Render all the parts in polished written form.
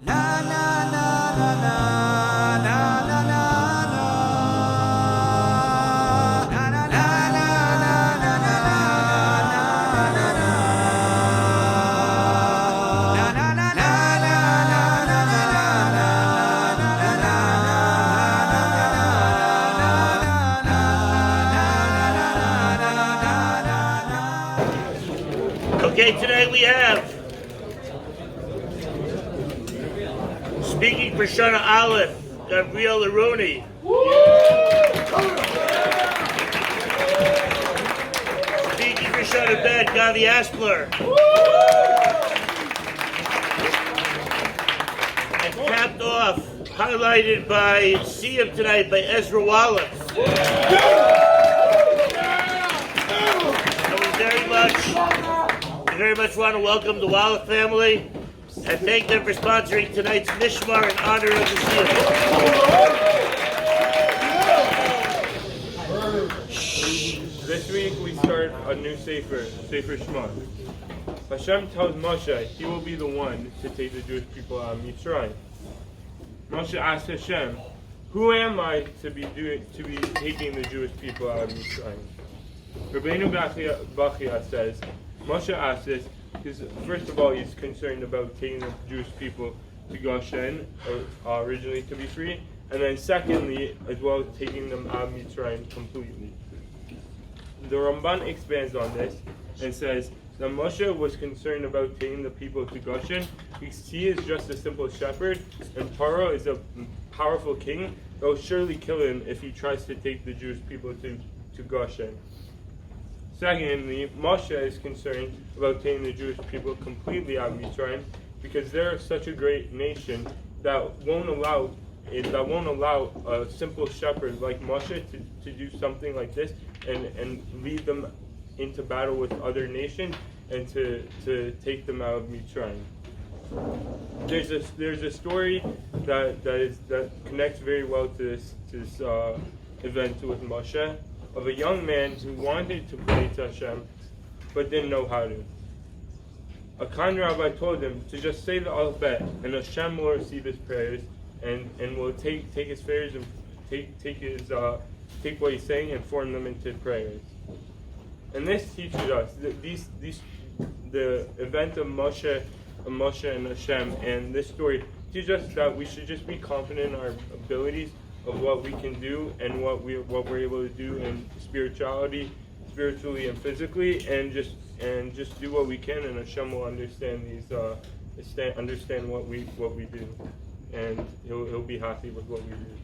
Okay, today we have speaking for Shana Aleph, Gavriel Ironi. Speaking for Shana Bet, Gavi Aspler. And capped off, highlighted by Siyum tonight by Ezra Wallach. And we very much want to welcome the Wallach family and thank them for sponsoring tonight's Mishmar in honor of the Siyum. This week we start a new Seder Shemot. Hashem tells Moshe he will be the one to take the Jewish people out of Mitzrayim. Moshe asks Hashem, "Who am I to be taking the Jewish people out of Mitzrayim?" Rabbeinu Bachia says, Moshe asks this because first of all he's concerned about taking the Jewish people to Goshen, originally to be free, and then secondly as well taking them out of Mitzrayim completely. The Ramban expands on this and says that Moshe was concerned about taking the people to Goshen because he is just a simple shepherd and Paro is a powerful king that will surely kill him if he tries to take the Jewish people to Goshen. Secondly, Moshe is concerned about taking the Jewish people completely out of Mitzrayim because they're such a great nation that won't allow a simple shepherd like Moshe to do something like this and lead them into battle with other nations and to take them out of Mitzrayim. There's a story that connects very well to this event with Moshe, of a young man who wanted to pray to Hashem but didn't know how to. A kind rabbi told him to just say the alphabet and Hashem will receive his prayers and will take his prayers and take what he's saying and form them into prayers. And this teaches us that the event of Moshe and Hashem and this story teaches us that we should just be confident in our abilities of what we can do and what we're able to do in spiritually and physically, and just do what we can, and Hashem will understand understand what we do, and he'll be happy with what we do.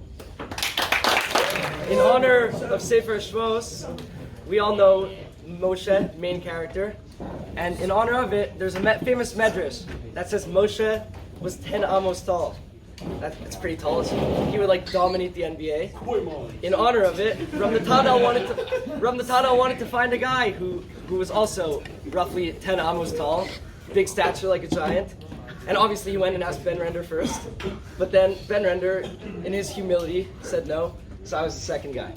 In honor of Sefer Shmos, we all know Moshe, main character, and in honor of it, there's a famous medrash that says Moshe was 10 amos tall. That's pretty tall. So he would dominate the NBA. In honor of it, Rav Natanel wanted to find a guy who was also roughly 10 amos tall, big stature like a giant. And obviously he went and asked Ben Render first. But then Ben Render, in his humility, said no. So I was the second guy.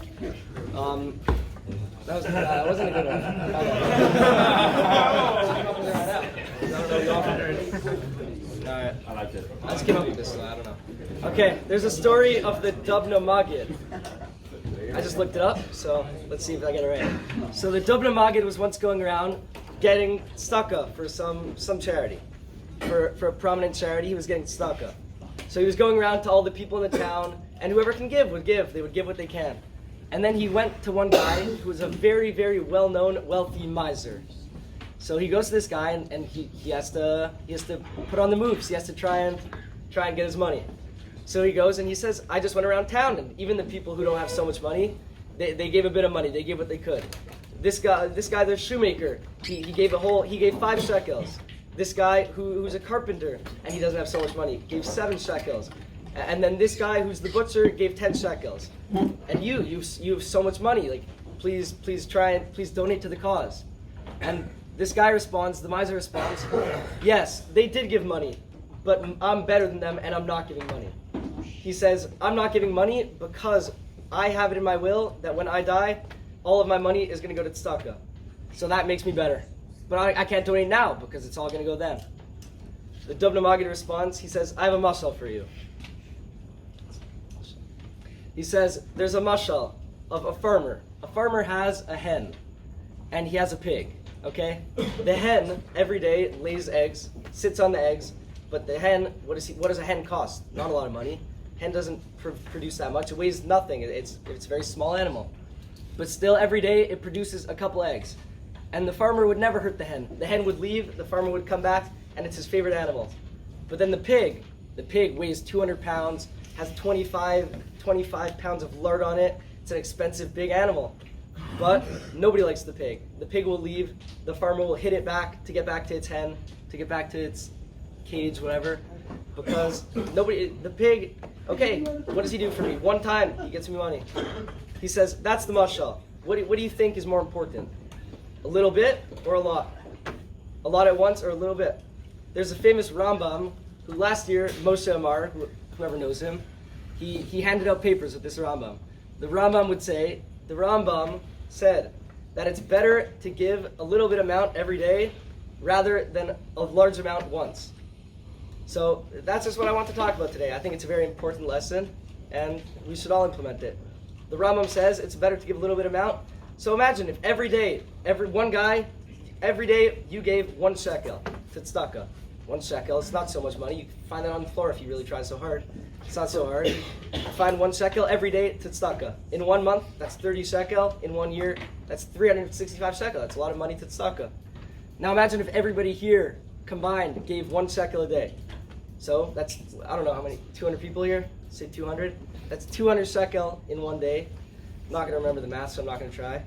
That wasn't a good one. Alright. I liked it. Let's keep up with this, I don't know. Okay, there's a story of the Dubna Maggid. I just looked it up, so let's see if I get it right. So the Dubna Maggid was once going around getting tzedakah for some charity. For a prominent charity, he was getting tzedakah. So he was going around to all the people in the town, and whoever can give would give. They would give what they can. And then he went to one guy who was a very, very well-known, wealthy miser. So he goes to this guy and he has to put on the moves. He has to try and get his money. So he goes and he says, I just went around town, and even the people who don't have so much money, they gave a bit of money. They gave what they could. This guy, the shoemaker, he gave 5 shekels. This guy who's a carpenter and he doesn't have so much money gave 7 shekels. And then this guy who's the butcher gave 10 shekels. And you have so much money. Please donate to the cause. And this guy responds, the miser responds, yes, they did give money, but I'm better than them and I'm not giving money. He says, I'm not giving money because I have it in my will that when I die, all of my money is going to go to tzedakah. So that makes me better. But I can't donate now because it's all going to go then. The Dubno Maggid responds, he says, I have a mashal for you. He says, there's a mashal of a farmer. A farmer has a hen, and he has a pig, okay? The hen, every day, lays eggs, sits on the eggs, but the hen, what does a hen cost? Not a lot of money. Hen doesn't produce that much. It weighs nothing. It's a very small animal. But still, every day, it produces a couple eggs. And the farmer would never hurt the hen. The hen would leave, the farmer would come back, and it's his favorite animal. But then the pig weighs 200 pounds, has 25 pounds of lard on it. It's an expensive big animal. But nobody likes the pig. The pig will leave, the farmer will hit it back to get back to its hen, to get back to its cage, whatever. Because the pig, okay, what does he do for me? One time, he gets me money. He says, that's the mashal. What do you think is more important? A little bit or a lot? A lot at once or a little bit? There's a famous Rambam who last year, Moshe Amar, whoever knows him, he handed out papers with this Rambam. The Rambam said that it's better to give a little bit amount every day rather than a large amount once. So that's just what I want to talk about today. I think it's a very important lesson, and we should all implement it. The Rambam says it's better to give a little bit amount. So imagine if every day you gave 1 shekel to tzedakah. 1 shekel, it's not so much money. You can find that on the floor if you really try so hard. It's not so hard. Find 1 shekel every day to tzedakah. In 1 month, that's 30 shekel. In 1 year, that's 365 shekel. That's a lot of money to tzedakah. Now imagine if everybody here combined gave 1 shekel a day. So that's, I don't know how many, 200 people here? Say 200. That's 200 shekel in 1 day. I'm not going to remember the math, so I'm not going to try.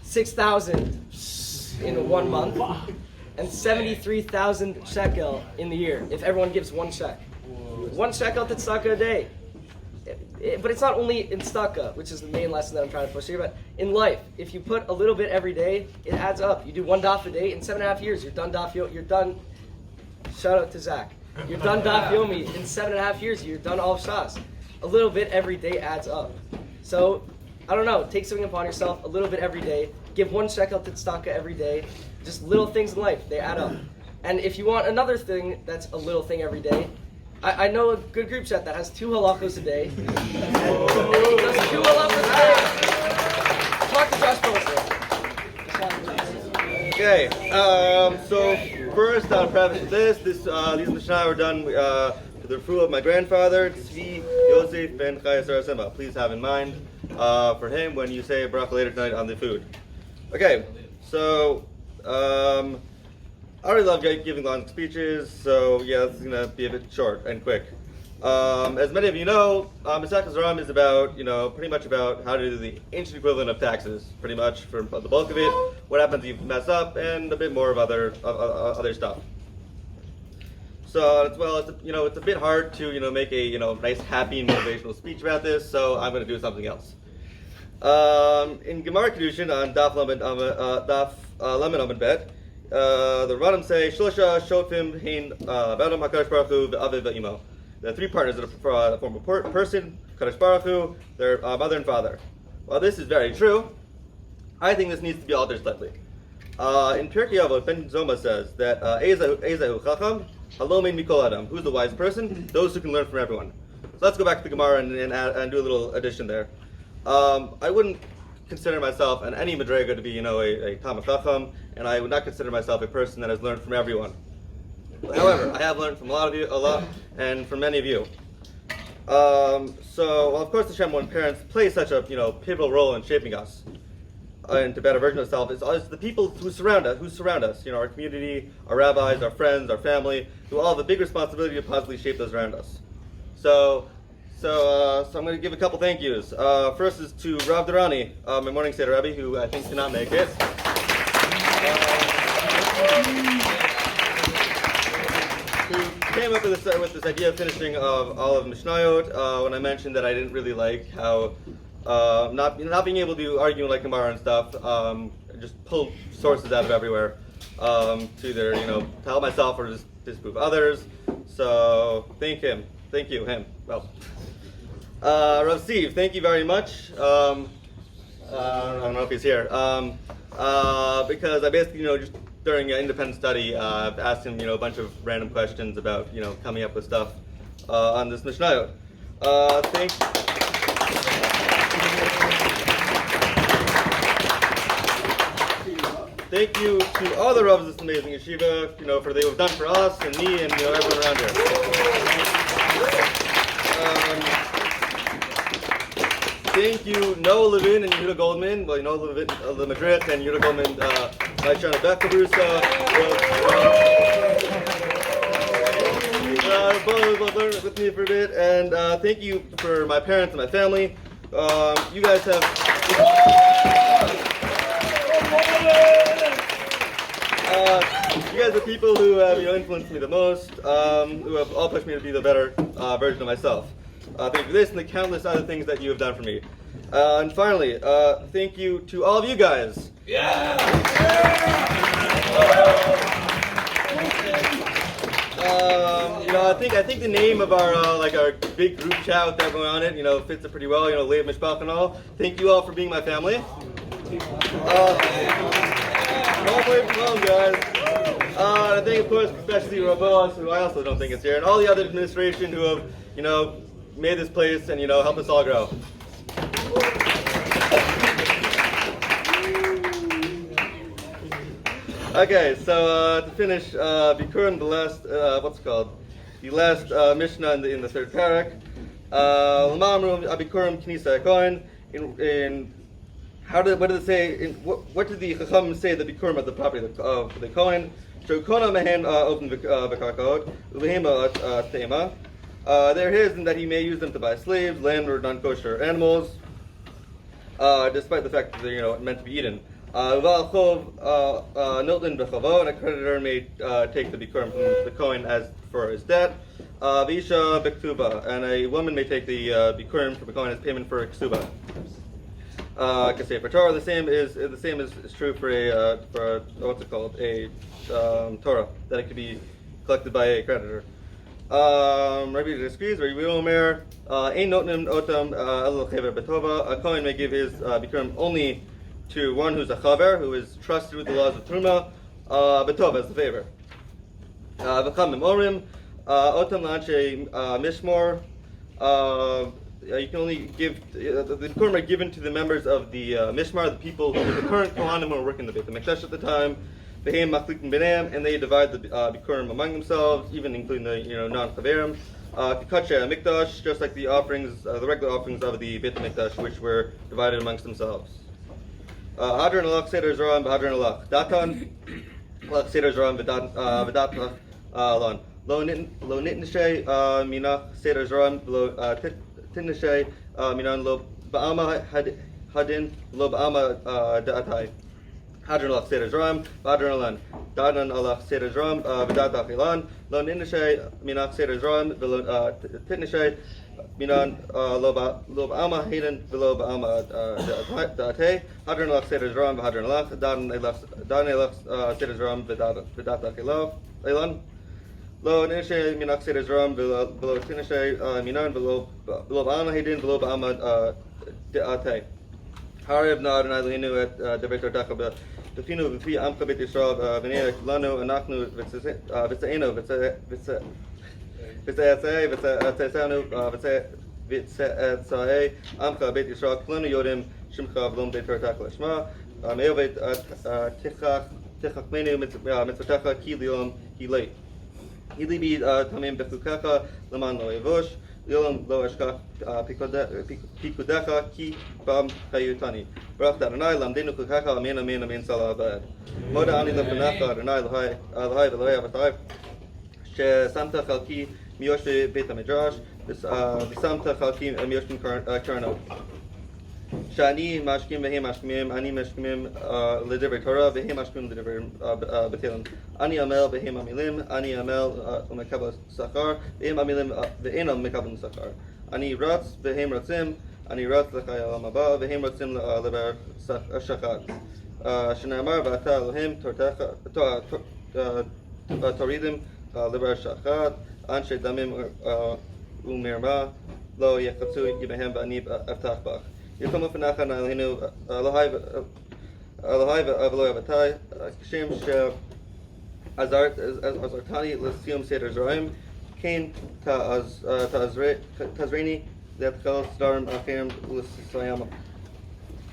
6,000 in 1 month. And 73,000 shekel in the year, if everyone gives 1 shekel. 1 shekel to tzedakah a day. But it's not only in tzedakah, which is the main lesson that I'm trying to push here, but in life, if you put a little bit every day, it adds up. You do 1 daf a day, in 7.5 years, you're done shout out to Zach. You're done daf yomi, in 7.5 years, you're done all of Shas. A little bit every day adds up. So, I don't know, take something upon yourself, a little bit every day, give 1 shekel to tzedakah every day. Just little things in life, they add up. And if you want another thing that's a little thing every day, I know a good group chat that has 2 halachos a day. And does 2 halachos a day. Talk to Josh Posner. Okay, so first I'll preface these Mishnah were done to the refuah of my grandfather, Tzvi Yosef ben Chaya Sarah Simba. Please have in mind for him when you say a bracha later tonight on the food. Okay, so I already love giving long speeches, so yeah, this is going to be a bit short and quick. As many of you know, Seder Zeraim is about, pretty much about how to do the ancient equivalent of taxes, pretty much for the bulk of it. What happens if you mess up, and a bit more of other stuff. So it's a bit hard to bet nice, happy, and motivational speech about this. So I'm going to do something else. In Gemara Kedushin on Daf Lamed Amud Bet, the Rabbanim say Shlosha Shofim Hein Badam Hakadosh Baruch Hu Ve'aviv Ve'imo. The 3 partners that form a person, Kadosh Baruch Hu, their mother and father. While this is very true, I think this needs to be altered slightly. In Pirkei Avot, Ben Zoma says that Ezehu Chacham Halomin Mikol Adam. Who's the wise person? Those who can learn from everyone. So let's go back to the Gemara and do a little addition there. I wouldn't consider myself in any madrega to be, a Talmid Chacham, and I would not consider myself a person that has learned from everyone. However, I have learned from a lot, and from many of you. Of course, the Shem One parents play such a pivotal role in shaping us into a better version of ourselves. It's the people who surround us. Our community, our rabbis, our friends, our family, who all have a big responsibility to positively shape those around us. So I'm going to give a couple thank yous. First is to Rav Ironi, my morning Seder Rebbe, who I think cannot make it. Who came up with this idea of finishing of all of Mishnayot when I mentioned that I didn't really like how not being able to argue like Gemara and stuff, just pull sources out of everywhere to either to help myself or just disprove others. So thank you him. Well. Rav Steve, thank you very much. I don't know if he's here. Because I basically, just during independent study, I've asked him, a bunch of random questions about, coming up with stuff on this Mishnayot. Thank you to all the Ravs of this amazing yeshiva, for they have done for us and me and everyone around here. Thank you, Noah Levin and Yehuda Goldman. Well, Noah Levin, the Madrid, and Yehuda Goldman, Maishana Bekabrusa. Both learned with me for a bit, and thank you for my parents and my family. You guys have. You guys are people who have influenced me the most, who have all pushed me to be the better version of myself. Thank you for this and the countless other things that you have done for me. And finally, thank you to all of you guys. I think the name of our our big group chat with everyone on it, fits it pretty well. Lev Mishpach and all. Thank you all for being my family. All the way from home, guys. I think, of course, especially Rabos, who I also don't think is here, and all the other administration who have, made this place and, helped us all grow. Okay, so to finish, Bikurim, the last, the last Mishnah in the third parak. L'ma'amru Abikurim Knisa Kohen. What did it say? What did the Chacham say the Bikurim of the property of the Kohen? Shokona mehen open v'karkaot uvehema tema. They're his, and that he may use them to buy slaves, land, or non-kosher animals, despite the fact that they're meant to be eaten. Notlan b'chavo, and a creditor may take the Bikurim from the Kohen as for his debt. Visha b'ktuba, and a woman may take the Bikurim from the Kohen as payment for a ksuba. For Torah, the same is true for a Torah, that it could be collected by a creditor. Rabbi disagrees. Rabbi Omer, ein notnim otam el chaver betova. A Kohen may give his bikurim only to one who's a chaver, who is trusted with the laws of Truma, betova as the favor. V'cham memorim otam lanche mishmor. You can only give the bikurim are given to the members of the mishmar, the people who the current kohanim who are working the Beit HaMikdash at the time. Behem machlikim b'nam, and they divide the bikurim among themselves, even including the non-chaverim. Kikache mikdash, just like the offerings, the regular offerings of the Beit HaMikdash, which were divided amongst themselves. Hadran alach Seder Zeraim v'hadran alach datan alach Seder Zeraim v'dat alon lo nitnishay minach Seder Zeraim lo Tinashay minan lo ba'ama hadin lo ba'ama da'atai. Hadran alach Seder Zeraim, hadran alan. Dadan alach Seder Zeraim, v'dat achilan. Lo ninashay minach Seder Zeraim, v'lo tinashay minan lo ba'ama hadin v'lo ba'ama da'atay. Hadran alach Seder Zeraim, v'hadran alach. Dadan alach Seder Zeraim, v'dat achilan. Lo nishay minak Seder Zeraim below tinashay minan below ba'ama hedin below ba'ama de'atay. Harib na Adonai Eloheinu et devei Torah b'tefinu v'fi amcha beit Yisrael v'nei lanu anachnu v'tzeinu v'tze'etzei v'tze'etzei amcha beit Yisrael klanu yodim shimcha v'lom beit Torah l'shma me'ovet tichach menu mitzvotecha ki liom hilei. Hilibi tamim bechukacha leman lo evosh lilam lo eshkach pikudecha ki bam chayutani. Baruch Adonai lamdenu chukacha amen amen amen salah abad. Moda ani lefanecha Adonai Elohai v'Elohei avatai shesamta chalki miyosh beit hamidrash v'samta chalki miyosh karno. Shani mashkim vehem mashkim, ani mashkim l'divrei Torah vehem mashkim l'divrei b'tilim. Ani amel vehem amilim, ani amel u'mekabel sachar vehem amilim ve'enam mekabel sachar. Ani ratz vehem ratzim, ani ratz l'chai olam haba vehem ratzim l'ber shachat. Shenamar v'ata Elohim toridim l'ber shachat anshe damim u'mirma lo yechatzu yibehem v'ani avtach bach. Yikom u'fenacha Eloheinu Elohai v'Elohai avatai Kishem Azartani Siyum Seder Zeraim, Kain Tazreni, Letkal Sdarm Afirim Lisayama.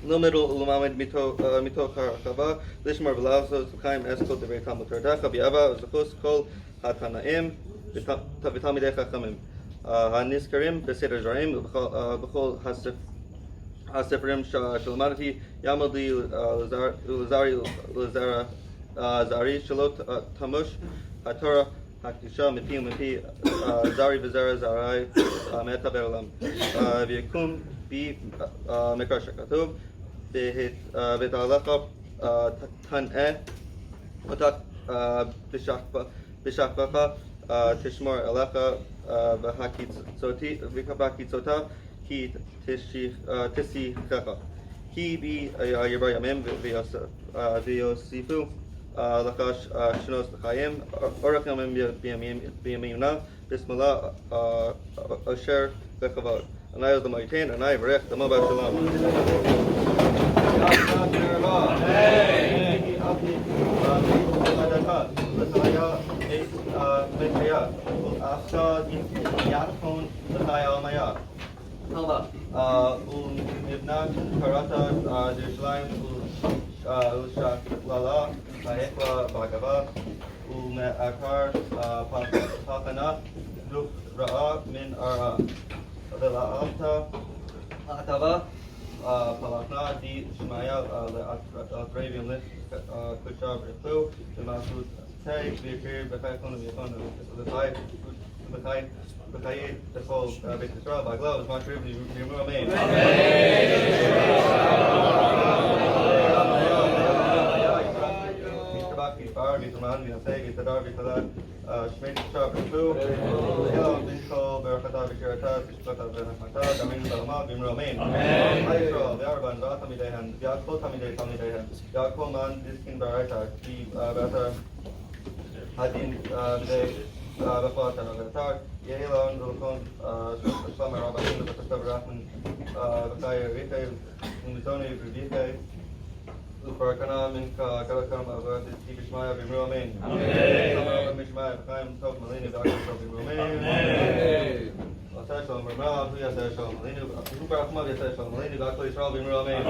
No middle Lumamed Mito Karkaba, Lishmar Velazos, Kaim Esko, the very Talmud Tardaka, Biava, Zakos Kol, Hatanaim, Vitamidecha Kamim. Haniskarim, the Seder Zeraim, Bechol Hasifrim Shalamanati, Yamaldi Lazari Zari Shalot Tamush, Hatorah, Hakisha, Mipi, Zari Vizara Zarai, Meta Berelam, Viakum, Bi Mekrasha Katub, Betalacha, Tan E, Matak Bishakbaka, Tishmar Alecha, Bahakit Sota, Ki Tisi Kaka. Ki Bi Yabayamim, Viosifu. Lakash Shinos Chayim, Orakamim Biyamina, Bismillah, Asher Bekavod. And I was the Maitain, and I have Rech, the Mabah Shalom. Ushak Lala, Hayekla Bhagava, Ume Akar, Pakana, Luk Ra'a, Min Ara, Vela Alta, Atava, Palakna, Di Shmaya, Atravian List, Kushab Ritu, the Masud Tay, Vikir, Bekakon, the Thai, Bekay, the whole Big Israel, Bagla, was my tribute, you remain. Vitman, Vinaseg, Vitadar, Vitadar, Shmedi Shab, Fu, Elam, Binko, Berakata, Vikirata, Vishkata, Venakmata, Damin, Salama, Vimromain. Israel, Yarban, Vatamidehan, Yakko, Tamidehan, Yakko, Man, Diskin, Barata, Ki, Bata, Hadin, Bide, Bafata, Vatar, Yelan, Rukon, Slamar, Rabatin, Batastav, Rahman, Bakaya, Vite, Umizoni, Vivite, Uparakana Minka Kalakam Avad Tibishmaya Bimromain. Amen. Mishmaya Kaim Top Malini Doctor Bimromain. Asashal Murmah, Yasashal Malini, Uparakma Yasashal Malini, Doctor Israel Bimromain.